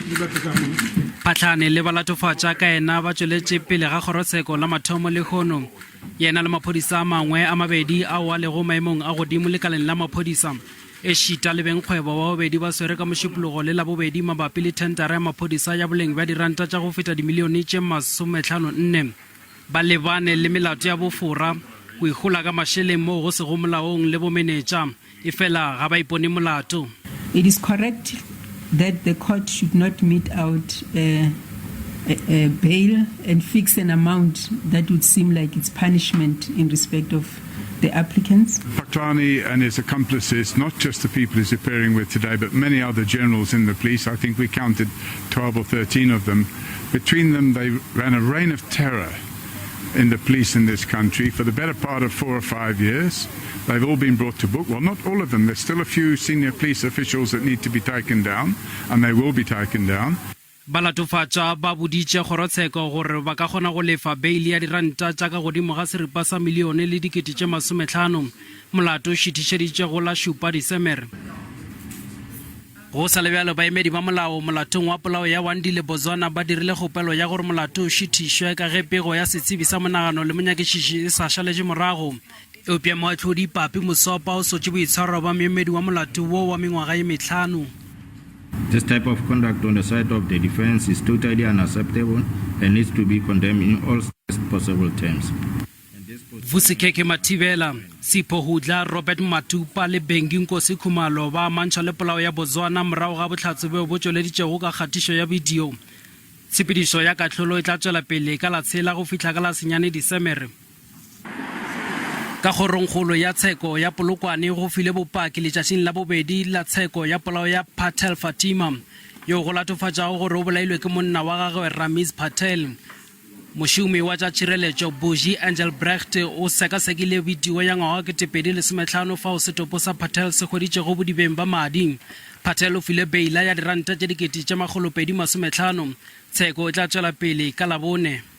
Phahlane le balatofatša ka ena ba tšweletše pele ga kgorotsheko la mathomo le kgono yena le Maphodisa a mangwe a mabedi ao a lego maemong a godimo lekaleng la Maphodisa e šita le bengkgwebo ba bobedi ba swere ka mošupologo le la bobedi mabapi le thendara ya Maphodisa ya boleng bja diranta tša go feta dimilione tše 54 ba lebane le melato ya bofora go ikgola ka mašeleng mo go sego molaong le bomenetsa e fela ga ba ipone molato. It is correct that the court should not mete out a bail and fix an amount that would seem like it's punishment in respect of the applicants. Phahlane and his accomplices, not just the people he's appearing with today, but many other generals in the police, I think we counted 12 or 13 of them. Between them, they ran a reign of terror in the police in this country for the better part of 4 or 5 years. They've all been brought to book. Well, not all of them. There's still a few senior police officials that need to be taken down, and they will be taken down. Balatofatša ba boditše kgorotsheko gore ba ka kgona go lefa beile ya diranta tša ka godimo ga seripa sa milione le dikete tše 50. Molato o šitišeditše go la 7 Disemere. Go sa le bjalo baemedi ba molao molatong wa polao ya Wandile Bozwana ba dirile kgopelo ya gore molato o šitišwe ka ge pego ya setsebi sa monagano le monyakišiši e sa šaletše morago. Eupša moahlodi Papi Mosopa o sotše boitshwaro ba moemedi wa molato wo wa mengwaga ye 5. This type of conduct on the side of the defense is totally unacceptable and needs to be condemned in all possible terms. Vusikeke Mathibela, Sipho Hudla, Robert Matupa le Bengi Nkosi Khumalo ba mantšha le polao ya Botswana morago ga bohlatse bjo bo tšweleditšego ka kgatišo ya video. Tshepedišo ya katlholo e tla tšwela pele ka la 6 go fihla ka la 9 Disemere. Ka kgorongkgolo ya tsheko ya Polokwane go file bopaki letšatšing la bobedi la tsheko ya polao ya Patel Fatima yo go latofatšago gore o bolailwe ke monna wa gagwe Ramiz Patel. Mošomi wa tša tšhireletšo Boji Angel Brecht o sekasekile video ya ngwaga 2015 fa o setopo sa Patel se kgoditšego bodibeng ba madi. Patel o file beila ya diranta tše dikete tše 250. Tsheko e tla tšwela pele ka la 4.